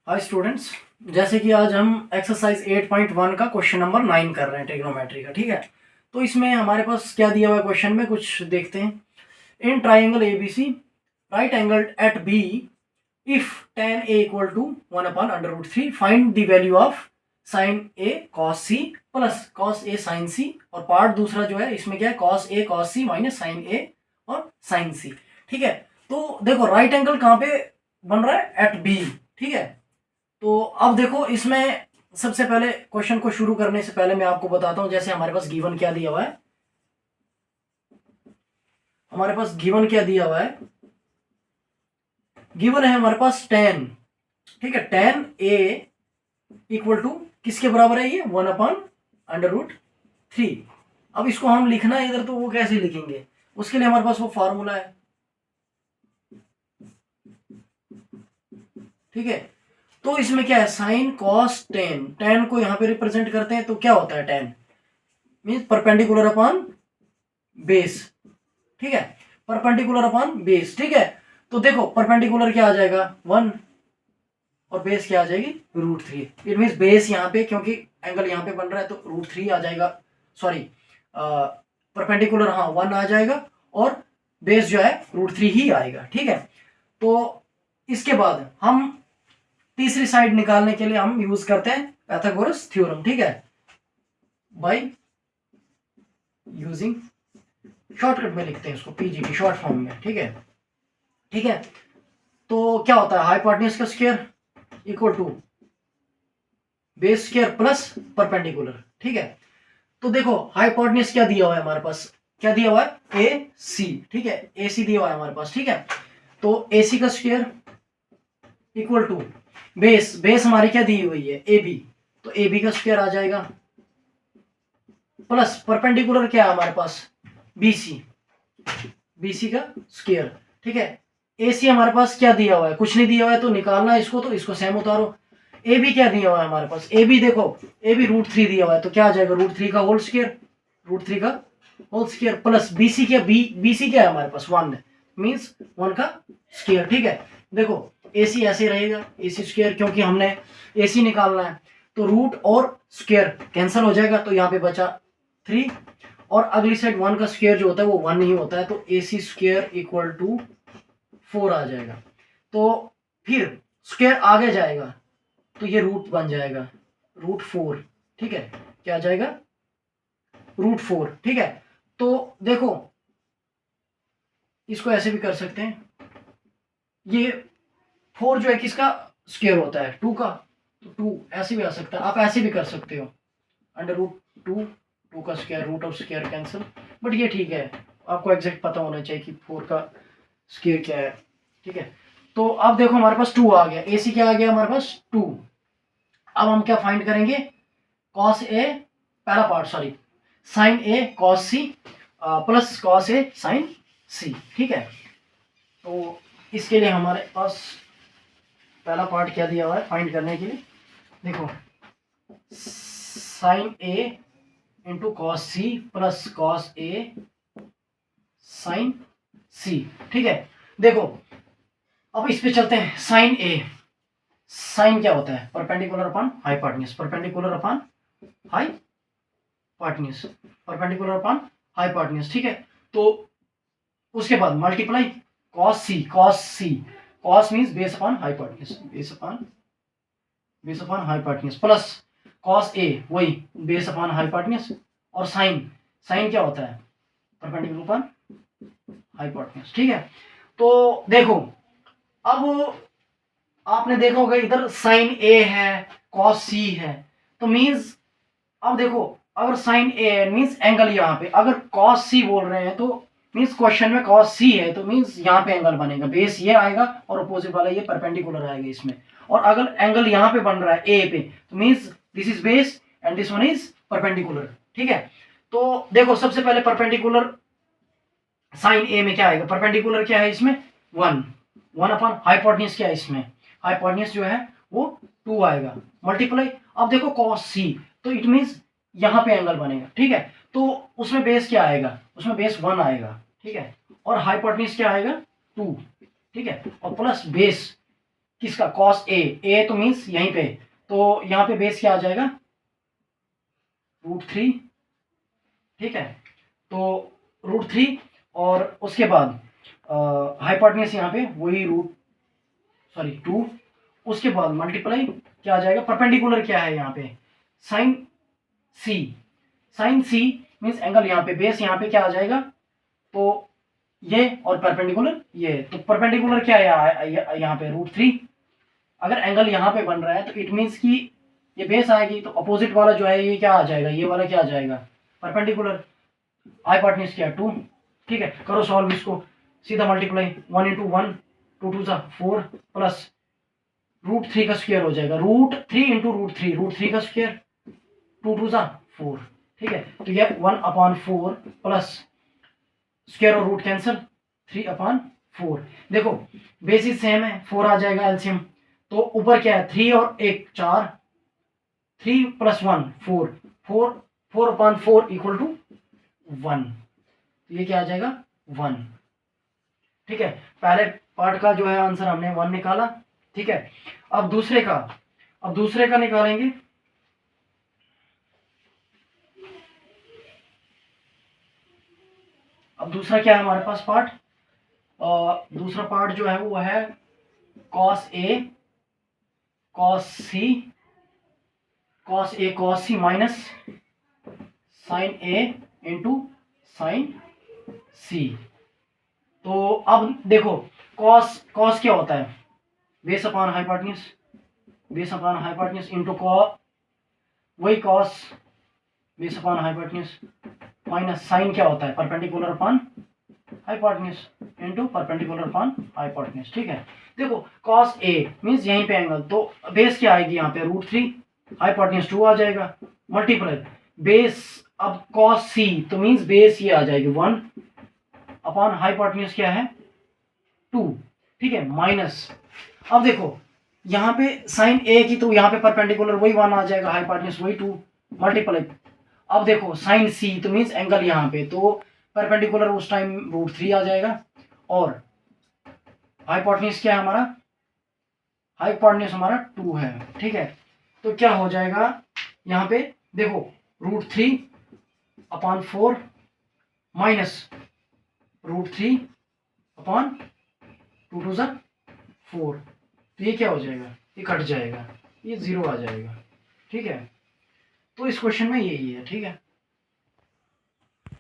Hi students, जैसे कि आज हम एक्सरसाइज 8.1 का क्वेश्चन नंबर 9 कर रहे हैं ट्रिग्नोमेट्री का। ठीक है, तो इसमें हमारे पास क्या दिया हुआ है क्वेश्चन में, कुछ देखते हैं। In triangle A B C right angled at B if tan a equal to 1/√3 find the value of sin a cos c plus cos a sin c। और पार्ट दूसरा जो है इसमें क्या है, cos a cos c minus sin a और sin c। ठीक है, तो देखो राइट एंगल कहाँ पे बन रहा है, एट बी। ठीक है, तो अब देखो इसमें सबसे पहले क्वेश्चन को शुरू करने से पहले मैं आपको बताता हूं, जैसे हमारे पास गिवन क्या दिया हुआ है। हमारे पास गिवन क्या दिया हुआ है, गिवन है हमारे पास tan। ठीक है, tan a इक्वल टू किसके बराबर है, ये 1/√3। अब इसको हम लिखना है इधर, तो वो कैसे लिखेंगे, उसके लिए हमारे पास वो फॉर्मूला है। ठीक है, तो इसमें क्या है, साइन कॉस टेन, टेन को यहां पे रिप्रेजेंट करते हैं, तो क्या होता है ten means perpendicular upon base. ठीक है, परपेंडिकुलर अपॉन बेस। ठीक है, तो देखो परपेंडिकुलर क्या आ जाएगा 1 और बेस क्या आ जाएगी √3। इट मीन्स बेस यहाँ पे, क्योंकि एंगल यहाँ पे बन रहा है तो √3 आ जाएगा, सॉरी परपेंडिकुलर हाँ 1 आ जाएगा और बेस जो है √3 ही आएगा। ठीक है, तो इसके बाद हम तीसरी साइड निकालने के लिए हम यूज करते हैं पाइथागोरस थ्योरम। ठीक है, बाय यूजिंग, शॉर्टकट में लिखते हैं इसको पीजीटी शॉर्ट फॉर्म में। ठीक है, ठीक है, तो क्या होता है, हाइपोटेन्यूज का square equal to base square plus perpendicular. ठीक है, तो देखो हाइपोटेन्यूज क्या दिया हुआ है हमारे पास, क्या दिया हुआ है ए सी। ठीक है, ए सी दिया हुआ है हमारे पास। ठीक है, तो ए सी का square equal to base, base हमारी क्या दी हुई है ए बी, तो ए बी का स्क्वायर आ जाएगा प्लस परपेंडिकुलर क्या है हमारे पास बीसी, बीसी का स्क्वायर। ठीक है, एसी हमारे पास क्या दिया हुआ है, कुछ नहीं दिया हुआ है, तो निकालना है इसको, तो इसको सेम उतारो। ए बी क्या दिया हुआ है हमारे पास, ए बी देखो ए बी √3 दिया हुआ है, तो क्या आ जाएगा √3 का होल स्क्वायर, √3 का होल स्क्वायर प्लस बीसी क्या, बीसी क्या है हमारे पास 1 मीन्स 1 का स्क्वायर। ठीक है, देखो एसी ऐसे रहेगा, एसी स्क्वायर, क्योंकि हमने एसी निकालना है, तो रूट और स्क्वायर कैंसिल हो जाएगा, तो यहाँ पे बचा 3 और अगली साइड 1 का स्क्वायर जो होता है वो 1 नहीं होता है, तो A C square equal to 4 आ जाएगा। तो फिर स्क्वायर आगे जाएगा तो ये रूट बन जाएगा √4। ठीक है, क्या आ जाएगा √4। ठीक है, तो देखो इसको ऐसे भी कर सकते हैं, ये 4 जो है किसका स्क्वायर होता है 2 का, तो 2 ऐसे भी आ सकता है, आप ऐसे भी कर सकते हो √2, 2 का स्क्वायर, रूट और स्क्वायर कैंसिल, बट ये ठीक है, आपको एग्जैक्ट पता होना चाहिए कि 4 का स्क्वायर क्या है। ठीक है, तो अब देखो हमारे पास 2 आ गया, ए सी क्या आ गया हमारे पास 2। अब हम क्या फाइंड करेंगे, कॉस ए, पहला part sorry, sign A cos C plus cos A sine C. ठीक है, तो इसके लिए हमारे पास पहला पार्ट क्या दिया हुआ है फाइंड करने के लिए, देखो sine A into cos C plus cos A sine C. ठीक है, देखो अब इस पे चलते हैं, साइन ए, साइन क्या होता है perpendicular upon hypotenuse, perpendicular upon hypotenuse, perpendicular upon hypotenuse. ठीक है, तो उसके बाद multiply cos C, cos C, cos means base upon hypotenuse, base upon hypotenuse plus cos A वही बेस अपॉन हाइपोटेन्यूज, और साइन, साइन क्या होता है परपेंडिकुलर अपॉन हाइपोटेन्यूज। ठीक है, तो देखो अब आपने देखा होगा इधर साइन ए है कॉस सी है, तो मींस अब देखो अगर साइन ए है मींस एंगल यहाँ पे, अगर कॉस सी बोल रहे हैं तो मींस क्वेश्चन में कॉस सी है, तो मींस यहाँ पे एंगल बनेगा, बेस ये आएगा और अपोजिट वाला ये परपेंडिकुलर आएगा इसमें। और अगर एंगल यहाँ पे बन रहा है ए पे, तो means this is base and this one is perpendicular. ठीक है, तो देखो सबसे पहले परपेंडिकुलर साइन ए में क्या आएगा, परपेंडिकुलर क्या है इसमें 1 अपॉन हाइपोटेन्यूज क्या है इसमें, हाइपोटेन्यूज जो है वो 2 आएगा मल्टीप्लाई। अब देखो कॉस सी, तो इट मींस यहाँ पे एंगल बनेगा। ठीक है, तो उसमें बेस क्या आएगा, उसमें बेस 1 आएगा। ठीक है, और हाइपोटेन्यूज क्या आएगा 2। ठीक है, और प्लस बेस किसका, कॉस ए तो मीन्स यहीं पे, तो यहाँ पे बेस क्या आ जाएगा, √3, ठीक है। तो √3 और उसके बाद हाइपोटेन्यूज यहाँ पे वही 2, उसके बाद मल्टीप्लाई क्या आ जाएगा, परपेंडिकुलर क्या है यहाँ पे, साइन सी, साइन सी मीन्स एंगल यहाँ पे, बेस यहाँ पे क्या आ जाएगा, तो ये और परपेंडिकुलर ये, तो परपेंडिकुलर क्या है यहाँ पे √3। अगर एंगल यहाँ पे बन रहा है तो इट मीन्स कि ये बेस आएगी, तो अपोजिट वाला जो है ये क्या आ जाएगा, ये वाला क्या आ जाएगा, परपेंडिकुलर। हाइपोटेन्यूज क्या है 2, ठीक है। करो सॉल्व इसको, सीधा मल्टीप्लाई 1 × 1 2 2 4 प्लस √3 का स्क्वायर हो जाएगा, √3 × √3, √3 का स्क्वायर 2 2 4, ठीक है। तो ये 1/4 प्लस स्क्वायर और रूट कैंसिल 3/4। देखो बेसिस सेम है, 4 आ जाएगा एलसीएम, तो ऊपर क्या है 3 और 1 4, 3 + 1 4, 4/4 = 1, तो ये क्या आ जाएगा 1, ठीक है। पहले पार्ट का जो है आंसर हमने 1 निकाला, ठीक है। अब दूसरे का निकालेंगे। अब दूसरा क्या है हमारे पास पार्ट, दूसरा पार्ट जो है वो है cos A cos C minus sin A into sin C। तो अब देखो cos क्या होता है, बेस अपॉन हाइपोटेन्यूज इंटू वही cos base upon hypotenuse minus sin क्या होता है, perpendicular upon hypotenuse into perpendicular upon hypotenuse, ठीक है। देखो cos A मीन्स यहीं पे एंगल, तो बेस क्या आएगी यहाँ पे √3, हाइपोटेन्यूज 2 आ जाएगा, मल्टीप्लाई बेस, अब cos C तो मीन्स बेस ये आ जाएगी 1 अपॉन हाइपोटेन्यूज क्या है 2, ठीक है, माइनस। अब देखो यहाँ पे sin A की, तो यहाँ पे परपेंडिकुलर वही 1 आ जाएगा, हाइपोटेन्यूज वही 2, मल्टीप्लाई। अब देखो sin C तो मीन्स एंगल यहाँ पे, तो परपेंडिकुलर उस टाइम √3 आ जाएगा, और हाइपोटेन्यूज क्या है हमारा, हाइपोटेन्यूज हमारा 2 है, ठीक है। तो क्या हो जाएगा यहाँ पे, देखो √3/4 माइनस √3/2 2 4, तो ये क्या हो जाएगा, ये कट जाएगा, ये 0 आ जाएगा, ठीक है। तो इस क्वेश्चन में यही है, ठीक है।